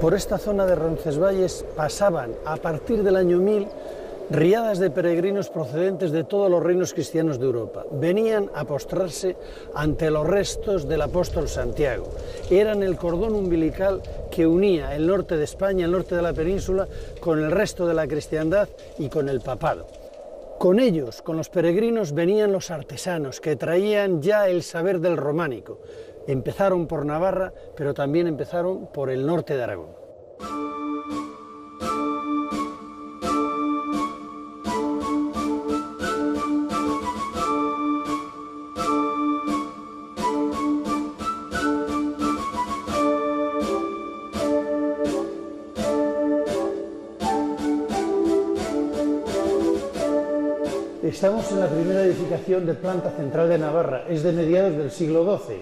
Por esta zona de Roncesvalles pasaban, a partir del año 1000, riadas de peregrinos procedentes de todos los reinos cristianos de Europa. Venían a postrarse ante los restos del apóstol Santiago. Eran el cordón umbilical que unía el norte de España, el norte de la península, con el resto de la cristiandad y con el papado. Con ellos, con los peregrinos, venían los artesanos que traían ya el saber del románico. Empezaron por Navarra, pero también empezaron por el norte de Aragón. Estamos en la primera edificación de planta central de Navarra, es de mediados del siglo XII,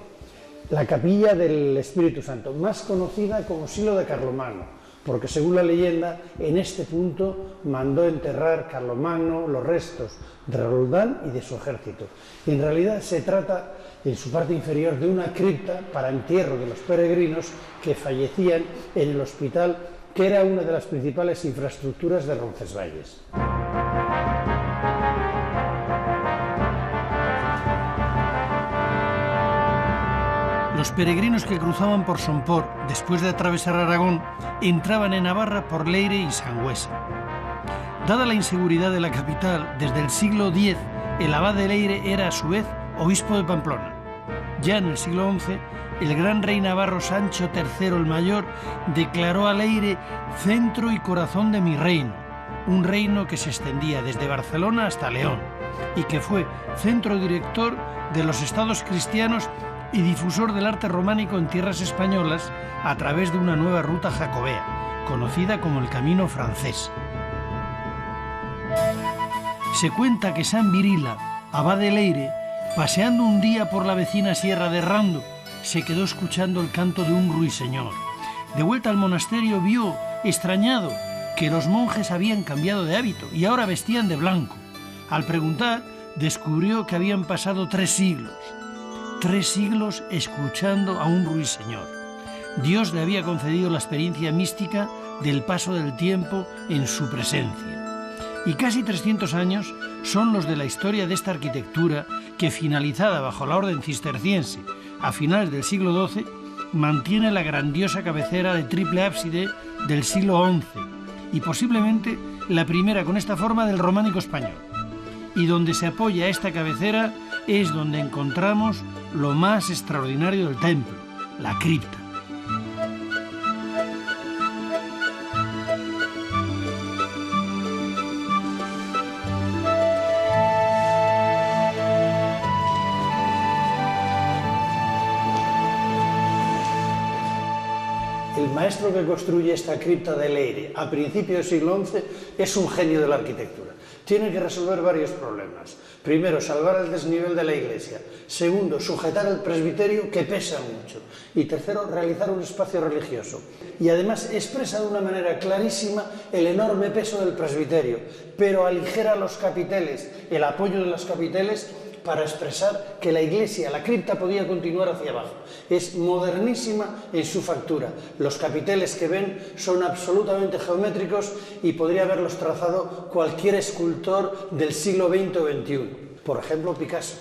la capilla del Espíritu Santo, más conocida como Silo de Carlomagno, porque según la leyenda, en este punto mandó enterrar Carlomagno los restos de Roldán y de su ejército. En realidad se trata, en su parte inferior, de una cripta para entierro de los peregrinos que fallecían en el hospital, que era una de las principales infraestructuras de Roncesvalles. Los peregrinos que cruzaban por Somport, después de atravesar Aragón, entraban en Navarra por Leire y Sangüesa. Dada la inseguridad de la capital, desde el siglo X, el abad de Leire era a su vez obispo de Pamplona. Ya en el siglo XI, el gran rey navarro Sancho III el Mayor declaró a Leire centro y corazón de mi reino, un reino que se extendía desde Barcelona hasta León y que fue centro director de los estados cristianos y difusor del arte románico en tierras españolas a través de una nueva ruta jacobea, conocida como el Camino Francés. Se cuenta que San Virila, abad de Leire, paseando un día por la vecina sierra de Rando, se quedó escuchando el canto de un ruiseñor. De vuelta al monasterio vio, extrañado, que los monjes habían cambiado de hábito y ahora vestían de blanco. Al preguntar, descubrió que habían pasado 3 siglos. 3 siglos escuchando a un ruiseñor. Dios le había concedido la experiencia mística del paso del tiempo en su presencia. Y casi 300 años son los de la historia de esta arquitectura que, finalizada bajo la orden cisterciense a finales del siglo XII, mantiene la grandiosa cabecera de triple ábside del siglo XI y posiblemente la primera con esta forma del románico español. Y donde se apoya esta cabecera es donde encontramos lo más extraordinario del templo, la cripta. El maestro que construye esta cripta de Leire a principios del siglo XI es un genio de la arquitectura. Tiene que resolver varios problemas. Primero, salvar el desnivel de la iglesia. Segundo, sujetar el presbiterio, que pesa mucho. Y tercero, realizar un espacio religioso. Y además expresa de una manera clarísima el enorme peso del presbiterio, pero aligera los capiteles, el apoyo de los capiteles, para expresar que la iglesia, la cripta, podía continuar hacia abajo. Es modernísima en su factura. Los capiteles que ven son absolutamente geométricos y podría haberlos trazado cualquier escultor del siglo XX o XXI. Por ejemplo, Picasso.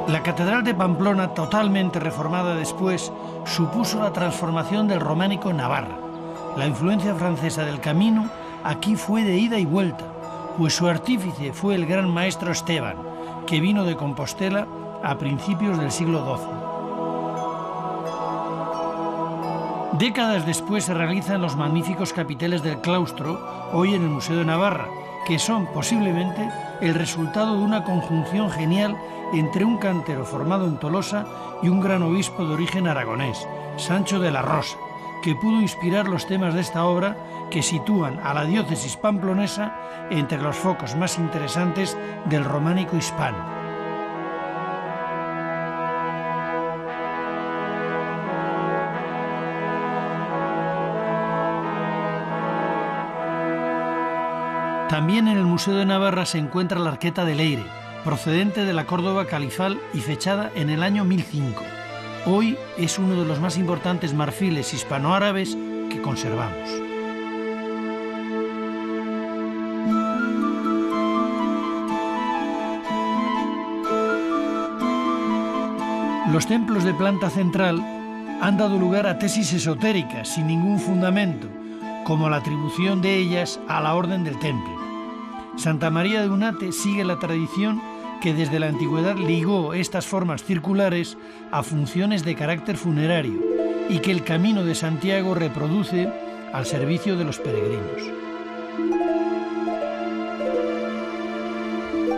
La Catedral de Pamplona, totalmente reformada después, supuso la transformación del románico en Navarra. La influencia francesa del camino aquí fue de ida y vuelta, pues su artífice fue el gran maestro Esteban, que vino de Compostela a principios del siglo XII. Décadas después se realizan los magníficos capiteles del claustro, hoy en el Museo de Navarra, que son posiblemente el resultado de una conjunción genial entre un cantero formado en Tolosa y un gran obispo de origen aragonés, Sancho de la Rosa, que pudo inspirar los temas de esta obra que sitúan a la diócesis pamplonesa entre los focos más interesantes del románico hispano. También en el Museo de Navarra se encuentra la arqueta de Leire, procedente de la Córdoba califal y fechada en el año 1005. Hoy es uno de los más importantes marfiles hispanoárabes que conservamos. Los templos de planta central han dado lugar a tesis esotéricas sin ningún fundamento, como la atribución de ellas a la Orden del Temple. Santa María de Unate sigue la tradición que desde la antigüedad ligó estas formas circulares a funciones de carácter funerario y que el Camino de Santiago reproduce al servicio de los peregrinos.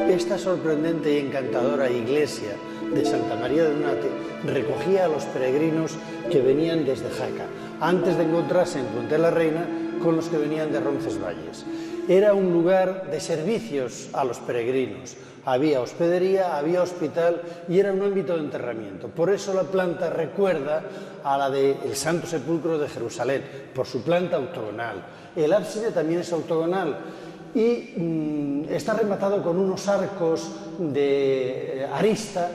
Esta sorprendente y encantadora iglesia de Santa María de Unate recogía a los peregrinos que venían desde Jaca, antes de encontrarse en Puente la Reina con los que venían de Roncesvalles. Era un lugar de servicios a los peregrinos. Había hospedería, había hospital y era un ámbito de enterramiento. Por eso la planta recuerda a la del Santo Sepulcro de Jerusalén, por su planta octogonal. El ábside también es octogonal y está rematado con unos arcos de arista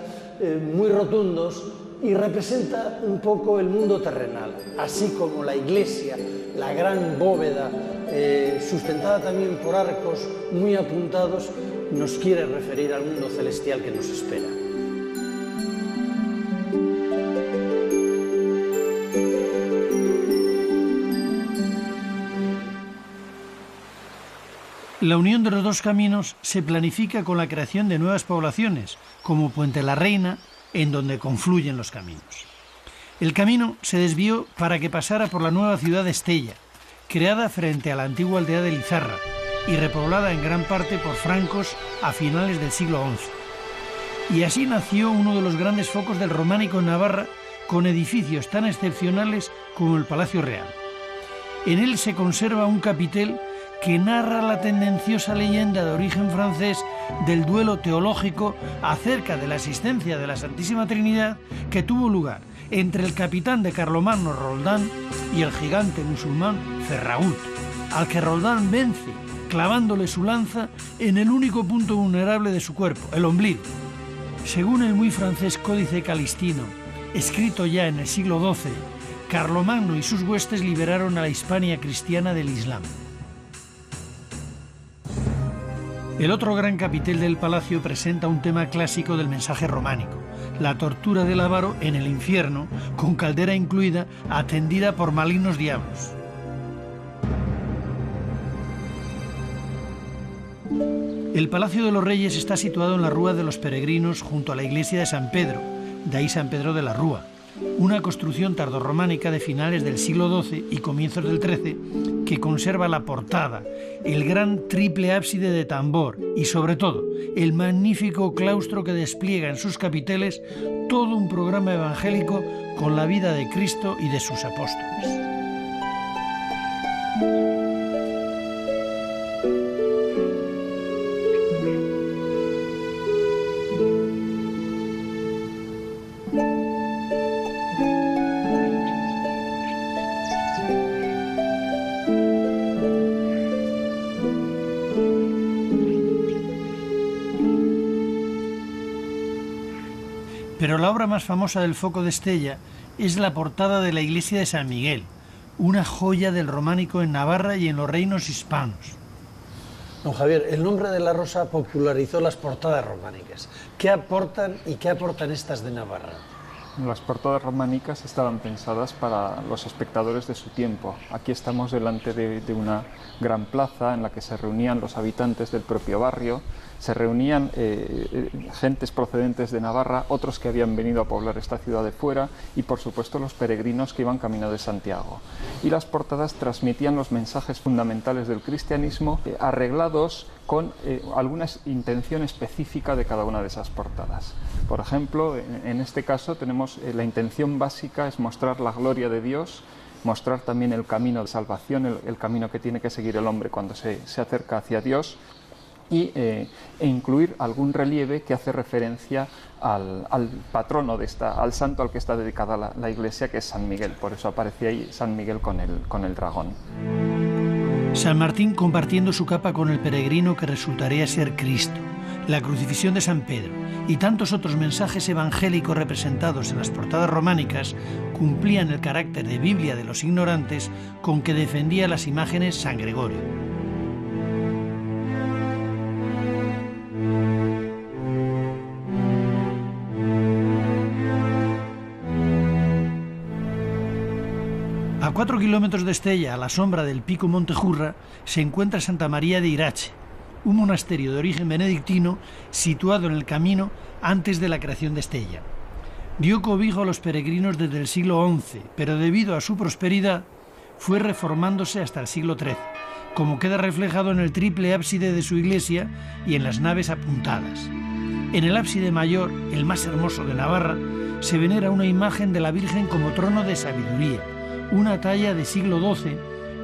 muy rotundos y representa un poco el mundo terrenal, así como la iglesia, la gran bóveda, sustentada también por arcos muy apuntados, nos quiere referir al mundo celestial que nos espera. La unión de los dos caminos se planifica con la creación de nuevas poblaciones, como Puente la Reina, en donde confluyen los caminos. El camino se desvió para que pasara por la nueva ciudad de Estella, creada frente a la antigua aldea de Lizarra y repoblada en gran parte por francos a finales del siglo XI. Y así nació uno de los grandes focos del románico en Navarra, con edificios tan excepcionales como el Palacio Real. En él se conserva un capitel que narra la tendenciosa leyenda de origen francés del duelo teológico acerca de la existencia de la Santísima Trinidad que tuvo lugar entre el capitán de Carlomagno Roldán y el gigante musulmán Ferragut, al que Roldán vence clavándole su lanza en el único punto vulnerable de su cuerpo, el ombligo. Según el muy francés Códice Calistino, escrito ya en el siglo XII, Carlomagno y sus huestes liberaron a la Hispania cristiana del Islam. El otro gran capitel del palacio presenta un tema clásico del mensaje románico, la tortura del avaro en el infierno, con caldera incluida, atendida por malignos diablos. El Palacio de los Reyes está situado en la Rúa de los Peregrinos, junto a la iglesia de San Pedro, de ahí San Pedro de la Rúa, una construcción tardorrománica de finales del siglo XII y comienzos del XIII que conserva la portada, el gran triple ábside de tambor y, sobre todo, el magnífico claustro que despliega en sus capiteles todo un programa evangélico con la vida de Cristo y de sus apóstoles. Pero la obra más famosa del foco de Estella es la portada de la iglesia de San Miguel, una joya del románico en Navarra y en los reinos hispanos. Don Javier, el nombre de la rosa popularizó las portadas románicas. ¿Qué aportan y qué aportan estas de Navarra? Las portadas románicas estaban pensadas para los espectadores de su tiempo. Aquí estamos delante de una gran plaza en la que se reunían los habitantes del propio barrio, se reunían gentes procedentes de Navarra, otros que habían venido a poblar esta ciudad de fuera y por supuesto los peregrinos que iban camino de Santiago. Y las portadas transmitían los mensajes fundamentales del cristianismo arreglados con alguna intención específica de cada una de esas portadas. Por ejemplo, en este caso tenemos la intención básica es mostrar la gloria de Dios, mostrar también el camino de salvación, el camino que tiene que seguir el hombre cuando se acerca hacia Dios, e incluir algún relieve que hace referencia al patrono al santo al que está dedicada la iglesia, que es San Miguel. Por eso aparece ahí San Miguel con el dragón. San Martín compartiendo su capa con el peregrino que resultaría ser Cristo, la crucifixión de San Pedro y tantos otros mensajes evangélicos representados en las portadas románicas cumplían el carácter de Biblia de los ignorantes con que defendía las imágenes San Gregorio. A 4 kilómetros de Estella, a la sombra del pico Montejurra, se encuentra Santa María de Irache, un monasterio de origen benedictino situado en el camino antes de la creación de Estella. Dio cobijo a los peregrinos desde el siglo XI, pero debido a su prosperidad fue reformándose hasta el siglo XIII, como queda reflejado en el triple ábside de su iglesia y en las naves apuntadas. En el ábside mayor, el más hermoso de Navarra, se venera una imagen de la Virgen como trono de sabiduría, una talla de siglo XII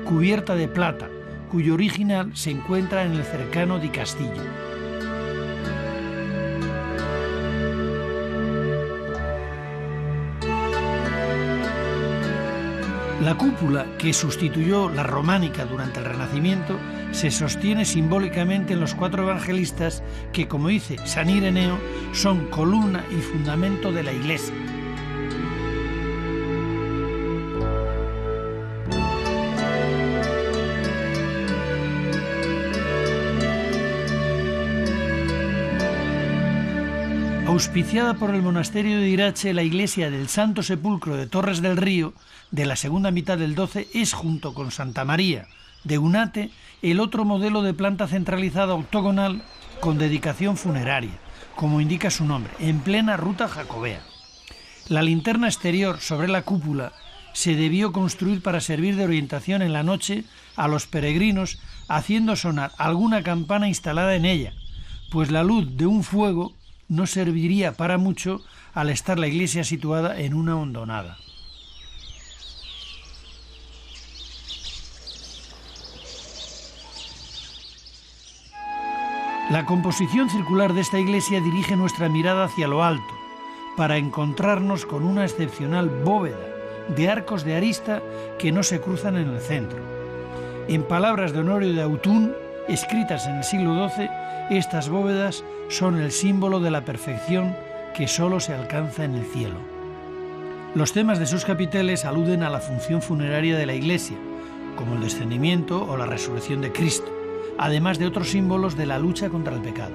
cubierta de plata, cuyo original se encuentra en el cercano Di Castillo. La cúpula, que sustituyó la románica durante el Renacimiento, se sostiene simbólicamente en los 4 evangelistas que, como dice San Ireneo, son columna y fundamento de la Iglesia. Auspiciada por el monasterio de Irache, la iglesia del Santo Sepulcro de Torres del Río, de la segunda mitad del XII, es, junto con Santa María de Unate, el otro modelo de planta centralizada octogonal con dedicación funeraria, como indica su nombre, en plena ruta jacobea. La linterna exterior sobre la cúpula se debió construir para servir de orientación en la noche a los peregrinos, haciendo sonar alguna campana instalada en ella, pues la luz de un fuego no serviría para mucho al estar la iglesia situada en una hondonada. La composición circular de esta iglesia dirige nuestra mirada hacia lo alto, para encontrarnos con una excepcional bóveda de arcos de arista que no se cruzan en el centro. En palabras de Honorio de Autun, escritas en el siglo XII, estas bóvedas son el símbolo de la perfección que solo se alcanza en el cielo. Los temas de sus capiteles aluden a la función funeraria de la Iglesia, como el descendimiento o la resurrección de Cristo, además de otros símbolos de la lucha contra el pecado.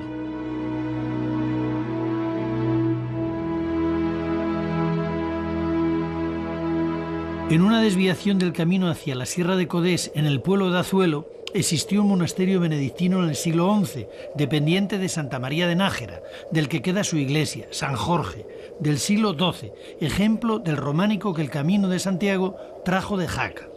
En una desviación del camino hacia la Sierra de Codés, en el pueblo de Azuelo, existió un monasterio benedictino en el siglo XI, dependiente de Santa María de Nájera, del que queda su iglesia, San Jorge, del siglo XII, ejemplo del románico que el Camino de Santiago trajo de Jaca.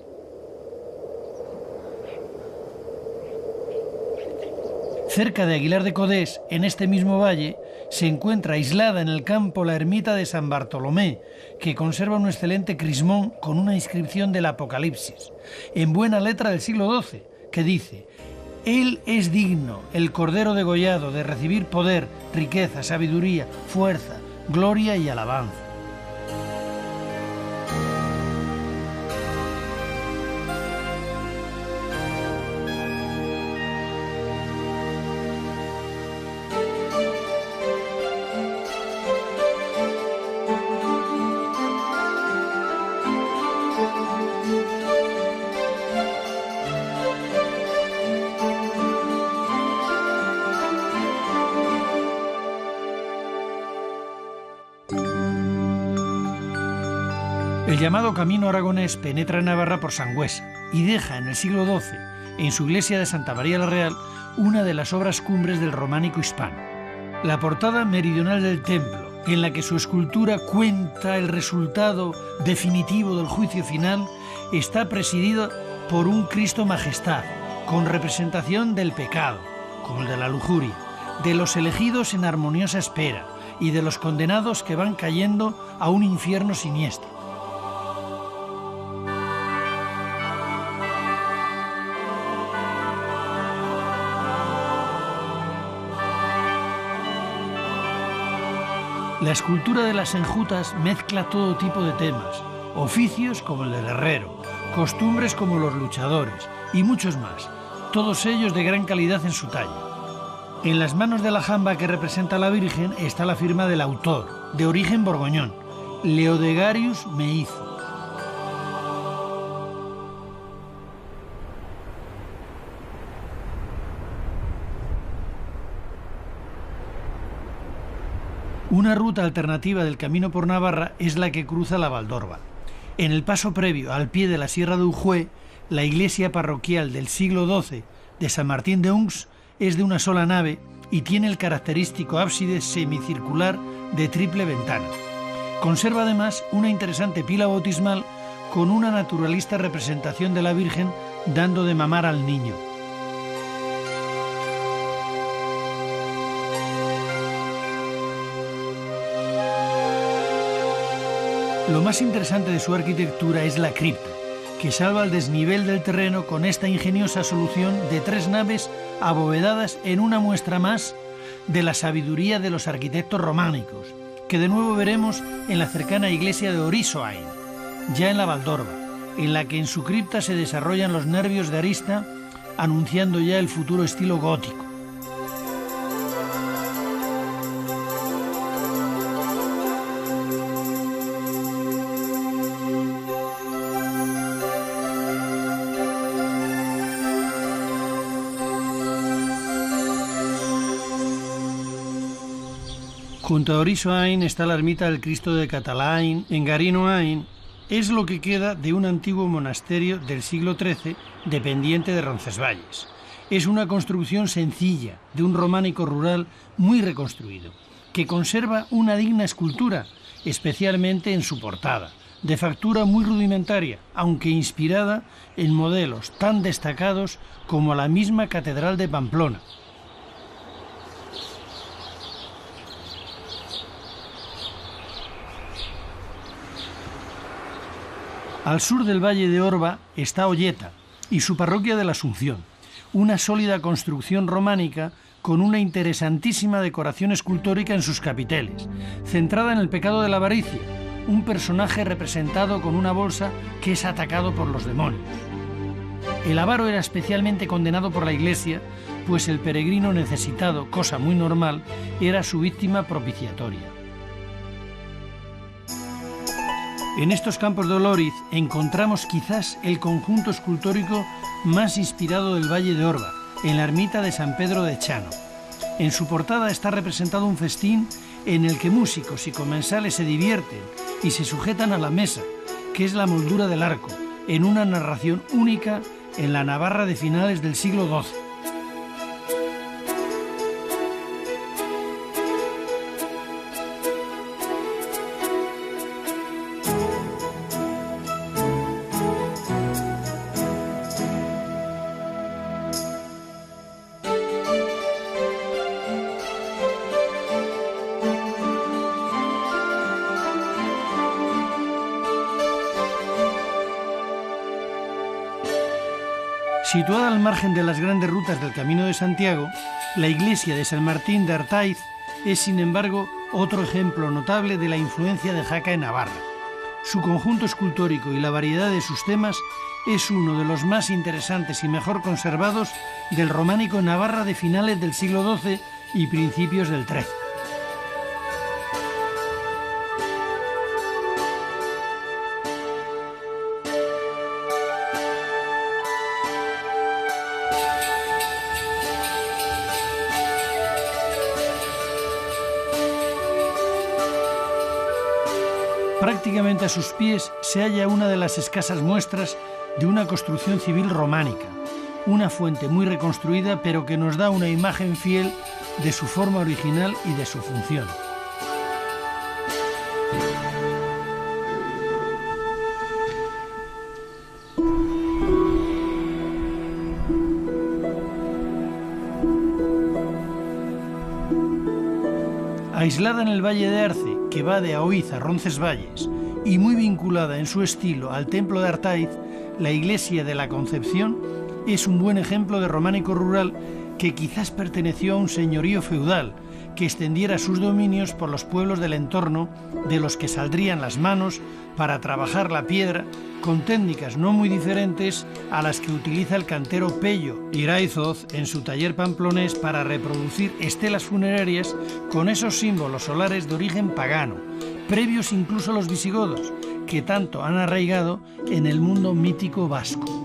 Cerca de Aguilar de Codés, en este mismo valle, se encuentra aislada en el campo la ermita de San Bartolomé, que conserva un excelente crismón con una inscripción del Apocalipsis, en buena letra del siglo XII, que dice: «Él es digno, el Cordero degollado, de recibir poder, riqueza, sabiduría, fuerza, gloria y alabanza». El llamado Camino Aragonés penetra en Navarra por Sangüesa y deja en el siglo XII, en su iglesia de Santa María la Real, una de las obras cumbres del románico hispano. La portada meridional del templo, en la que su escultura cuenta el resultado definitivo del juicio final, está presidida por un Cristo Majestad, con representación del pecado, como el de la lujuria, de los elegidos en armoniosa espera y de los condenados que van cayendo a un infierno siniestro. La escultura de las enjutas mezcla todo tipo de temas, oficios como el del herrero, costumbres como los luchadores, y muchos más, todos ellos de gran calidad en su talla. En las manos de la jamba que representa a la Virgen está la firma del autor, de origen borgoñón, Leodegarius Meizo. Una ruta alternativa del camino por Navarra es la que cruza la Valdorba. En el paso previo, al pie de la Sierra de Ujue, la iglesia parroquial del siglo XII de San Martín de Uns es de una sola nave y tiene el característico ábside semicircular de triple ventana. Conserva además una interesante pila bautismal con una naturalista representación de la Virgen dando de mamar al niño. Lo más interesante de su arquitectura es la cripta, que salva el desnivel del terreno con esta ingeniosa solución de 3 naves abovedadas en una muestra más de la sabiduría de los arquitectos románicos, que de nuevo veremos en la cercana iglesia de Orisoain, ya en la Valdorba, en la que en su cripta se desarrollan los nervios de arista, anunciando ya el futuro estilo gótico. Junto a Orisoain está la ermita del Cristo de Catalain, en Garinoain. Es lo que queda de un antiguo monasterio del siglo XIII dependiente de Roncesvalles. Es una construcción sencilla, de un románico rural muy reconstruido, que conserva una digna escultura, especialmente en su portada, de factura muy rudimentaria, aunque inspirada en modelos tan destacados como la misma Catedral de Pamplona. Al sur del valle de Orba está Olleta y su parroquia de la Asunción, una sólida construcción románica con una interesantísima decoración escultórica en sus capiteles, centrada en el pecado de la avaricia, un personaje representado con una bolsa que es atacado por los demonios. El avaro era especialmente condenado por la Iglesia, pues el peregrino necesitado, cosa muy normal, era su víctima propiciatoria. En estos campos de Olóriz encontramos quizás el conjunto escultórico más inspirado del Valle de Orba, en la ermita de San Pedro de Chano. En su portada está representado un festín en el que músicos y comensales se divierten y se sujetan a la mesa, que es la moldura del arco, en una narración única en la Navarra de finales del siglo XII. Situada al margen de las grandes rutas del Camino de Santiago, la iglesia de San Martín de Artaiz es, sin embargo, otro ejemplo notable de la influencia de Jaca en Navarra. Su conjunto escultórico y la variedad de sus temas es uno de los más interesantes y mejor conservados del románico en Navarra de finales del siglo XII y principios del XIII. Prácticamente a sus pies se halla una de las escasas muestras de una construcción civil románica, una fuente muy reconstruida pero que nos da una imagen fiel de su forma original y de su función. Aislada en el Valle de Arce, que va de Aoiz a Roncesvalles, y muy vinculada en su estilo al templo de Artaiz, la iglesia de la Concepción es un buen ejemplo de románico rural que quizás perteneció a un señorío feudal que extendiera sus dominios por los pueblos del entorno, de los que saldrían las manos para trabajar la piedra con técnicas no muy diferentes a las que utiliza el cantero Pello Iraizoz en su taller pamplonés para reproducir estelas funerarias con esos símbolos solares de origen pagano, previos incluso a los visigodos, que tanto han arraigado en el mundo mítico vasco.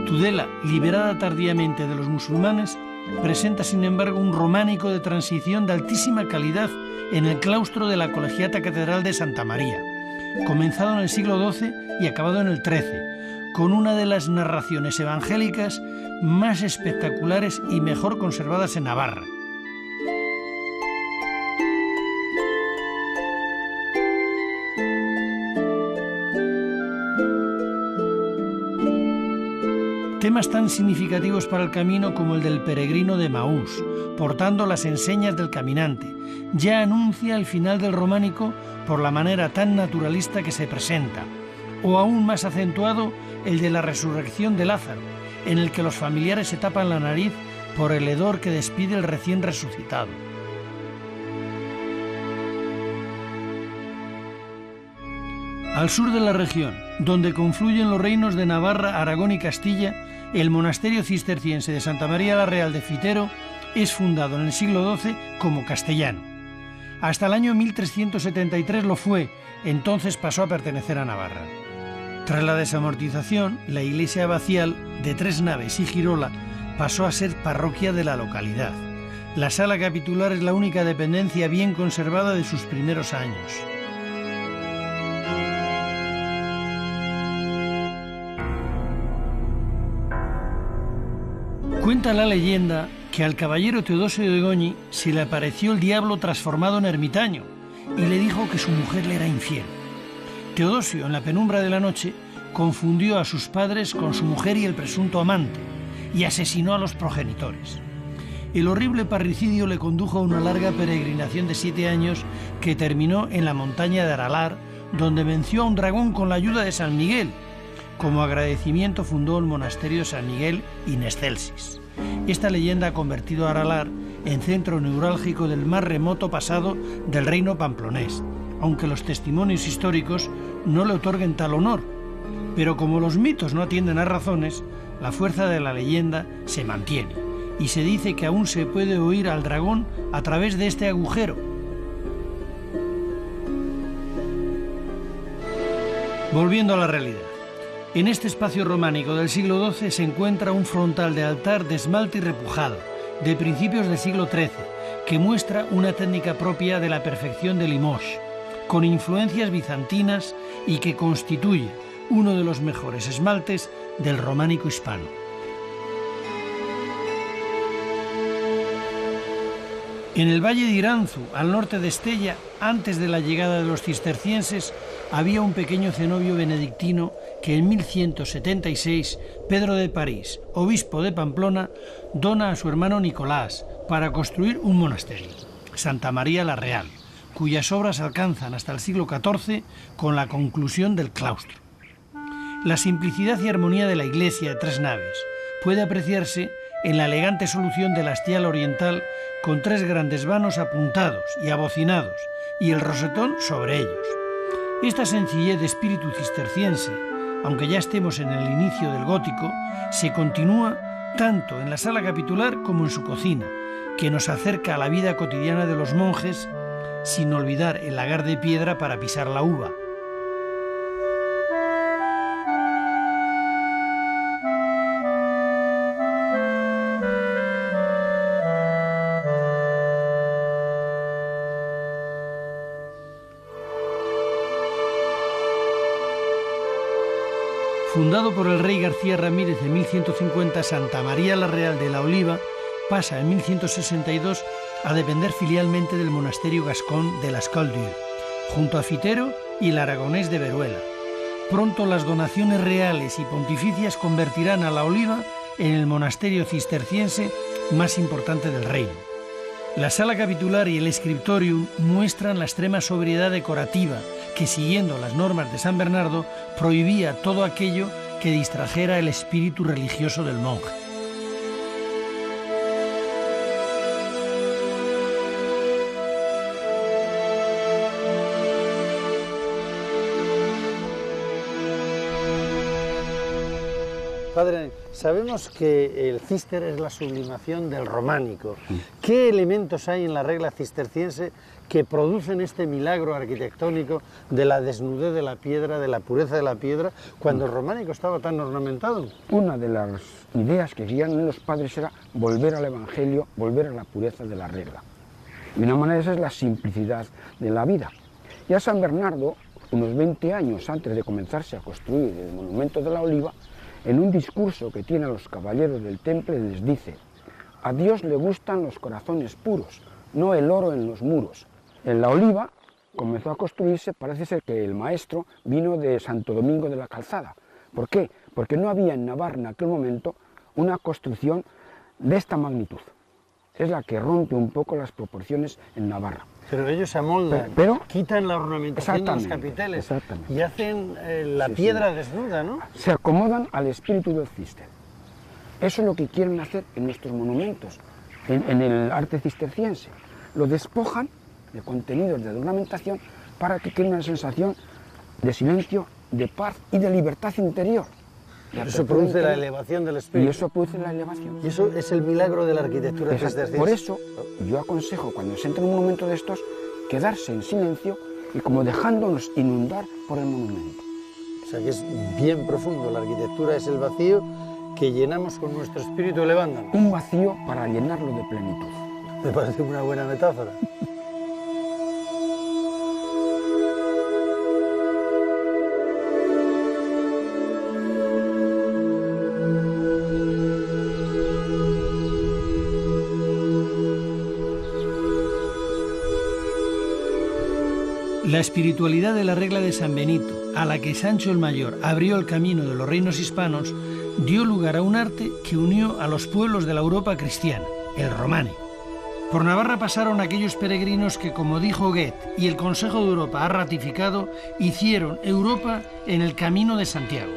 Tudela, liberada tardíamente de los musulmanes, presenta sin embargo un románico de transición de altísima calidad en el claustro de la Colegiata Catedral de Santa María, comenzado en el siglo XII y acabado en el XIII, con una de las narraciones evangélicas más espectaculares y mejor conservadas en Navarra. Temas tan significativos para el camino como el del peregrino de Maús, portando las enseñas del caminante, ya anuncia el final del románico por la manera tan naturalista que se presenta, o aún más acentuado el de la resurrección de Lázaro, en el que los familiares se tapan la nariz por el hedor que despide el recién resucitado. Al sur de la región, donde confluyen los reinos de Navarra, Aragón y Castilla, el monasterio cisterciense de Santa María la Real de Fitero es fundado en el siglo XII como castellano. Hasta el año 1373 lo fue, entonces pasó a pertenecer a Navarra. Tras la desamortización, la iglesia abacial, de 3 naves y girola, pasó a ser parroquia de la localidad. La sala capitular es la única dependencia bien conservada de sus primeros años. Cuenta la leyenda que al caballero Teodosio de Goñi se le apareció el diablo transformado en ermitaño y le dijo que su mujer le era infiel. Teodosio, en la penumbra de la noche, confundió a sus padres con su mujer y el presunto amante y asesinó a los progenitores. El horrible parricidio le condujo a una larga peregrinación de 7 años que terminó en la montaña de Aralar, donde venció a un dragón con la ayuda de San Miguel. Como agradecimiento fundó el monasterio de San Miguel in Excelsis. Esta leyenda ha convertido a Aralar en centro neurálgico del más remoto pasado del reino pamplonés, aunque los testimonios históricos no le otorguen tal honor. Pero como los mitos no atienden a razones, la fuerza de la leyenda se mantiene y se dice que aún se puede oír al dragón a través de este agujero. Volviendo a la realidad. En este espacio románico del siglo XII se encuentra un frontal de altar de esmalte y repujado, de principios del siglo XIII, que muestra una técnica propia de la perfección de Limoges, con influencias bizantinas y que constituye uno de los mejores esmaltes del románico hispano. En el valle de Iranzu, al norte de Estella, antes de la llegada de los cistercienses, había un pequeño cenobio benedictino que en 1176 Pedro de París, obispo de Pamplona, dona a su hermano Nicolás para construir un monasterio, Santa María la Real, cuyas obras alcanzan hasta el siglo XIV con la conclusión del claustro. La simplicidad y armonía de la iglesia de 3 naves puede apreciarse en la elegante solución del hastial oriental con 3 grandes vanos apuntados y abocinados y el rosetón sobre ellos. Esta sencillez de espíritu cisterciense, aunque ya estemos en el inicio del gótico, se continúa tanto en la sala capitular como en su cocina, que nos acerca a la vida cotidiana de los monjes, sin olvidar el lagar de piedra para pisar la uva. Fundado por el rey García Ramírez en 1150, Santa María la Real de la Oliva pasa en 1162 a depender filialmente del monasterio gascón de las Caldieu, junto a Fitero y el aragonés de Veruela. Pronto las donaciones reales y pontificias convertirán a la Oliva en el monasterio cisterciense más importante del reino. La sala capitular y el scriptorium muestran la extrema sobriedad decorativa que, siguiendo las normas de San Bernardo, prohibía todo aquello que distrajera el espíritu religioso del monje. Padre, sabemos que el cister es la sublimación del románico. ¿Qué elementos hay en la regla cisterciense que producen este milagro arquitectónico de la desnudez de la piedra, de la pureza de la piedra, cuando el románico estaba tan ornamentado? Una de las ideas que querían los padres era volver al Evangelio, volver a la pureza de la regla. Y una manera de esa es la simplicidad de la vida. Ya San Bernardo, unos 20 años antes de comenzarse a construir el monumento de la Oliva, en un discurso que tiene a los caballeros del temple les dice: a Dios le gustan los corazones puros, no el oro en los muros. En la Oliva comenzó a construirse, parece ser que el maestro vino de Santo Domingo de la Calzada. ¿Por qué? Porque no había en Navarra en aquel momento una construcción de esta magnitud. Es la que rompe un poco las proporciones en Navarra. Pero ellos se amoldan, pero quitan la ornamentación de los capiteles y hacen la piedra desnuda, ¿no? Se acomodan al espíritu del cister. Eso es lo que quieren hacer en nuestros monumentos, en el arte cisterciense. Lo despojan de contenidos de ornamentación para que quede una sensación de silencio, de paz y de libertad interior. Eso produce la elevación del espíritu. Y eso produce la elevación. Y eso es el milagro de la arquitectura cisterciense. Por eso yo aconsejo, cuando se entra en un monumento de estos, quedarse en silencio y como dejándonos inundar por el monumento. O sea que es bien profundo. La arquitectura es el vacío que llenamos con nuestro espíritu elevándonos. Un vacío para llenarlo de plenitud. Me parece una buena metáfora. La espiritualidad de la regla de San Benito, a la que Sancho el Mayor abrió el camino de los reinos hispanos, dio lugar a un arte que unió a los pueblos de la Europa cristiana, el románico. Por Navarra pasaron aquellos peregrinos que, como dijo Goethe y el Consejo de Europa ha ratificado, hicieron Europa en el Camino de Santiago.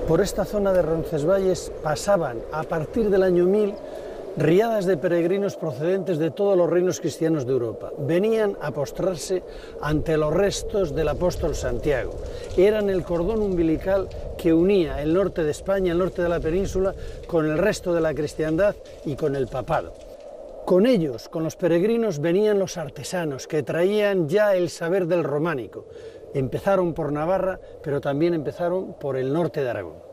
Por esta zona de Roncesvalles pasaban, a partir del año 1000, riadas de peregrinos procedentes de todos los reinos cristianos de Europa. Venían a postrarse ante los restos del apóstol Santiago. Eran el cordón umbilical que unía el norte de España, el norte de la península, con el resto de la cristiandad y con el papado. Con ellos, con los peregrinos, venían los artesanos que traían ya el saber del románico. Empezaron por Navarra, pero también empezaron por el norte de Aragón.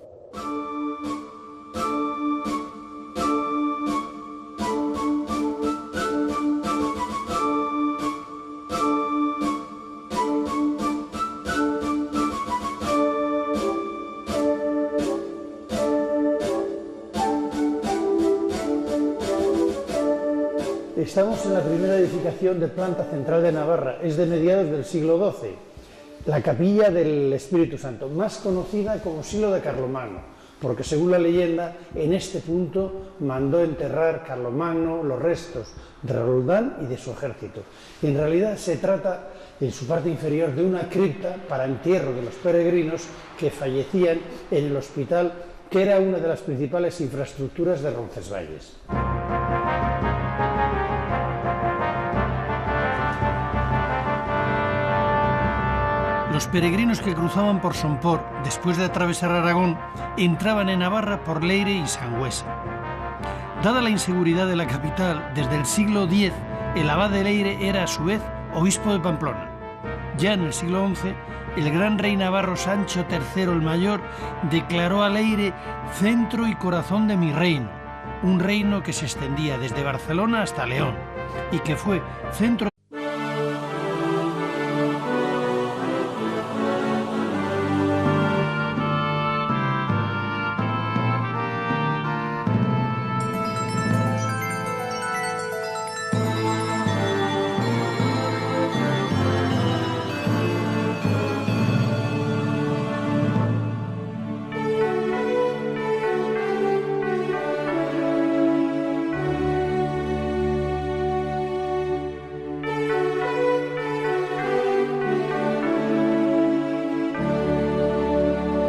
Estamos en la primera edificación de planta central de Navarra, es de mediados del siglo XII, la capilla del Espíritu Santo, más conocida como Silo de Carlomagno, porque según la leyenda, en este punto mandó enterrar Carlomagno los restos de Roldán y de su ejército. Y en realidad se trata, en su parte inferior, de una cripta para entierro de los peregrinos que fallecían en el hospital, que era una de las principales infraestructuras de Roncesvalles. Los peregrinos que cruzaban por Somport, después de atravesar Aragón, entraban en Navarra por Leire y Sangüesa. Dada la inseguridad de la capital, desde el siglo X, el abad de Leire era a su vez obispo de Pamplona. Ya en el siglo XI, el gran rey navarro Sancho III el Mayor declaró a Leire centro y corazón de mi reino, un reino que se extendía desde Barcelona hasta León y que fue centro